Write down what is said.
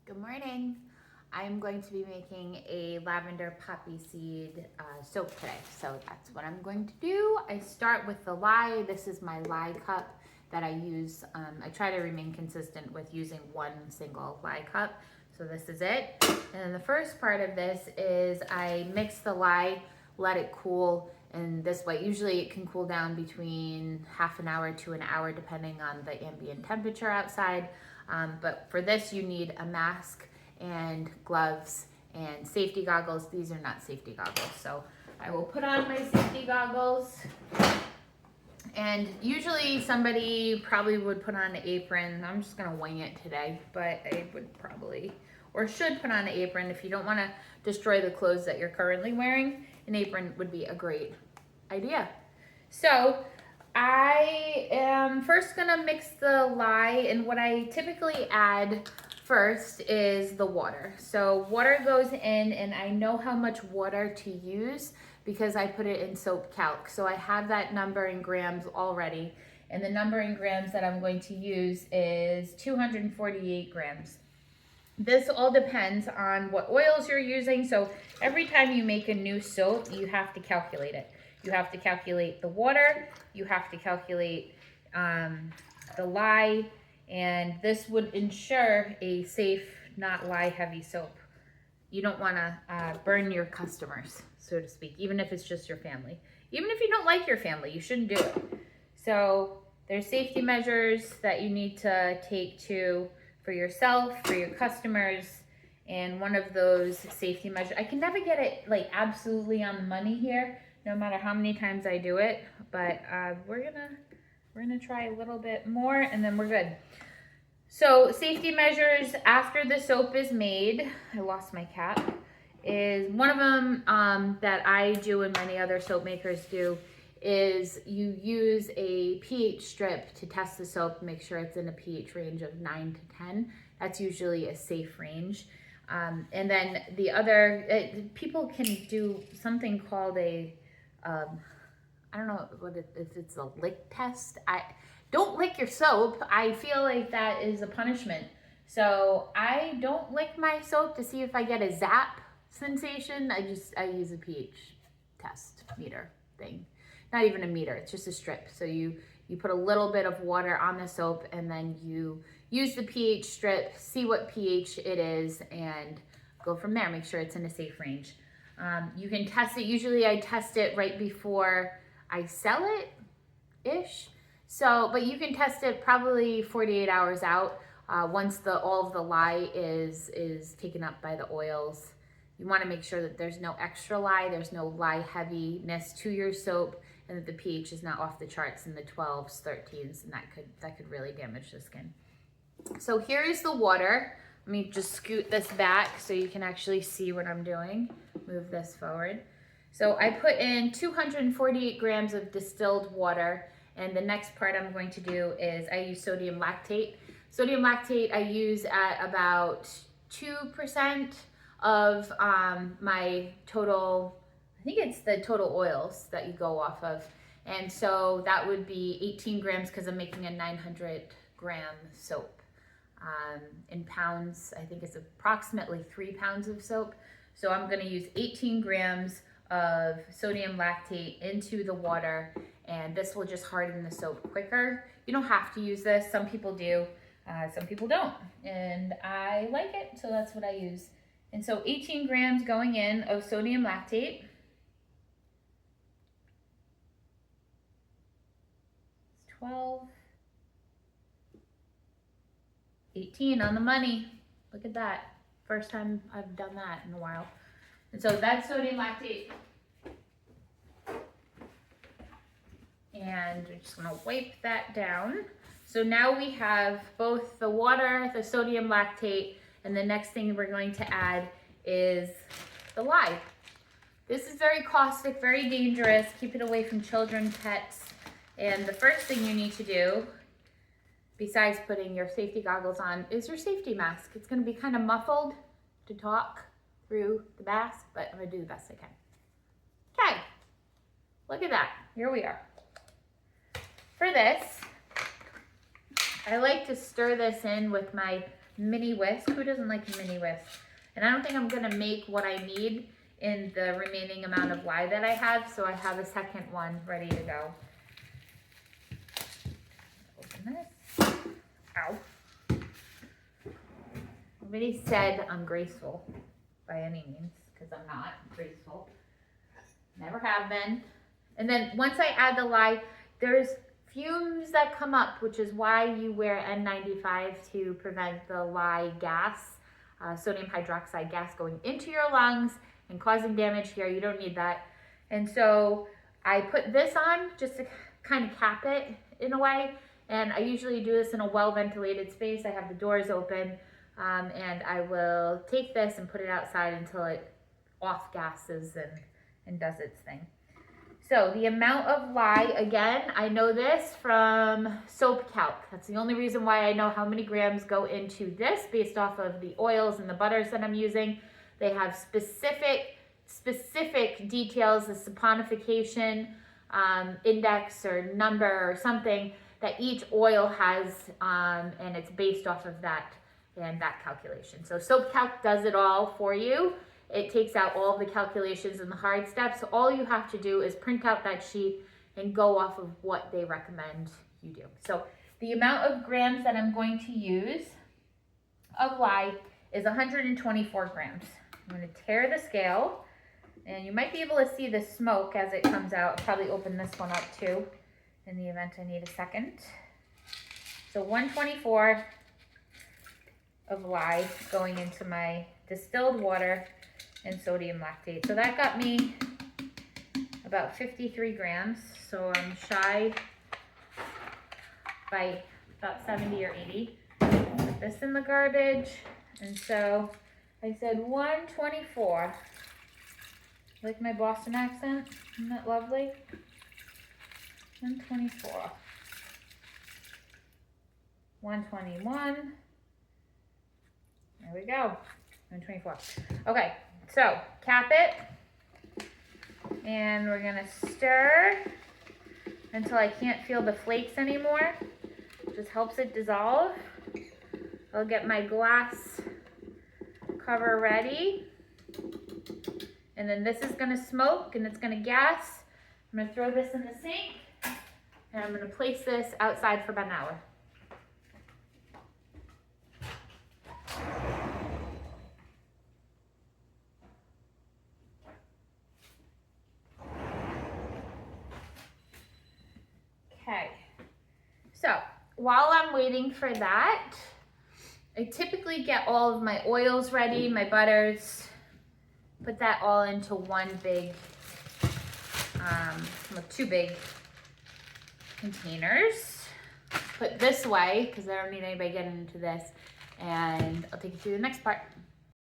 Good morning. I'm going to be making a lavender poppy seed soap today. So that's what I'm going to do. I start with the lye. This is my lye cup that I use. I try to remain consistent with using one single lye cup. So this is it. And then the first part of this is I mix the lye, let it cool, and this way, usually it can cool down between half an hour to an hour depending on the ambient temperature outside. But for this, you need a mask and gloves and safety goggles. These are not safety goggles. So I will put on my safety goggles. And usually somebody probably would put on an apron. I'm just gonna wing it today, but I would probably, or should put on an apron if you don't wanna destroy the clothes that you're currently wearing. An apron would be a great idea. So I am first gonna mix the lye, and what I typically add first is the water. So water goes in, and I know how much water to use because I put it in SoapCalc. So I have that number in grams already, and the number in grams that I'm going to use is 248 grams. This all depends on what oils you're using. So every time you make a new soap, you have to calculate it. You have to calculate the water, you have to calculate the lye, and this would ensure a safe, not lye heavy soap. You don't wanna burn your customers, so to speak, even if it's just your family. Even if you don't like your family, you shouldn't do it. So there's safety measures that you need to take for yourself, for your customers, and one of those safety measures, I can never get it like absolutely on the money here, no matter how many times I do it, but we're gonna try a little bit more and then we're good. So safety measures after the soap is made, I lost my cap, is one of them that I do and many other soap makers do is you use a pH strip to test the soap, make sure it's in a pH range of 9 to 10. That's usually a safe range. And then the other, people can do something called a, I don't know if it's a lick test. Don't lick your soap. I feel like that is a punishment. So I don't lick my soap to see if I get a zap sensation. I use a pH test meter thing. Not even a meter, it's just a strip. So you put a little bit of water on the soap and then you use the pH strip, see what pH it is, and go from there. Make sure it's in a safe range. You can test it. Usually I test it right before I sell it-ish. So, but you can test it probably 48 hours out once all of the lye is taken up by the oils. You want to make sure that there's no extra lye, there's no lye heaviness to your soap, and that the pH is not off the charts in the 12s, 13s, and that could really damage the skin. So here is the water. Let me just scoot this back so you can actually see what I'm doing. Move this forward. So I put in 248 grams of distilled water, and the next part I'm going to do is I use sodium lactate. Sodium lactate I use at about 2% of my total, I think it's the total oils that you go off of. And so that would be 18 grams because I'm making a 900 gram soap. In pounds, I think it's approximately 3 pounds of soap. So I'm gonna use 18 grams of sodium lactate into the water, and this will just harden the soap quicker. You don't have to use this. Some people do, some people don't. And I like it, so that's what I use. And so 18 grams going in of sodium lactate. 12, 18 on the money. Look at that. First time I've done that in a while. And so that's sodium lactate. And we're just gonna wipe that down. So now we have both the water, the sodium lactate, and the next thing we're going to add is the lye. This is very caustic, very dangerous. Keep it away from children, pets. And the first thing you need to do, besides putting your safety goggles on, is your safety mask. It's gonna be kind of muffled to talk through the mask, but I'm gonna do the best I can. Okay, look at that, here we are. For this, I like to stir this in with my mini whisk. Who doesn't like a mini whisk? And I don't think I'm gonna make what I need in the remaining amount of lye that I have, so I have a second one ready to go. Open this. Ow. Nobody said I'm graceful by any means, because I'm not graceful. Never have been. And then once I add the lye, there's fumes that come up, which is why you wear N95 to prevent the lye gas, sodium hydroxide gas going into your lungs and causing damage here. You don't need that. And so I put this on just to kind of cap it in a way. And I usually do this in a well-ventilated space. I have the doors open, and I will take this and put it outside until it off gases and does its thing. So the amount of lye, again, I know this from SoapCalc. That's the only reason why I know how many grams go into this based off of the oils and the butters that I'm using. They have specific details, the saponification index or number or something that each oil has, and it's based off of that and that calculation. So SoapCalc does it all for you. It takes out all the calculations and the hard steps. So all you have to do is print out that sheet and go off of what they recommend you do. So the amount of grams that I'm going to use of lye is 124 grams. I'm going to tear the scale, and you might be able to see the smoke as it comes out. I'll probably open this one up too in the event I need a second. So 124 of lye going into my distilled water and sodium lactate. So that got me about 53 grams. So I'm shy by about 70 or 80. Put this in the garbage. And so I said 124. Like my Boston accent? Isn't that lovely? 124. 121. There we go. 124. Okay, so cap it. And we're gonna stir until I can't feel the flakes anymore. Just helps it dissolve. I'll get my glass cover ready. And then this is gonna smoke and it's gonna gas. I'm gonna throw this in the sink and I'm gonna place this outside for about an hour. Okay, so while I'm waiting for that, I typically get all of my oils ready, my butters, put that all into one big, two big containers. Put this away because I don't need anybody getting into this, and I'll take you through the next part.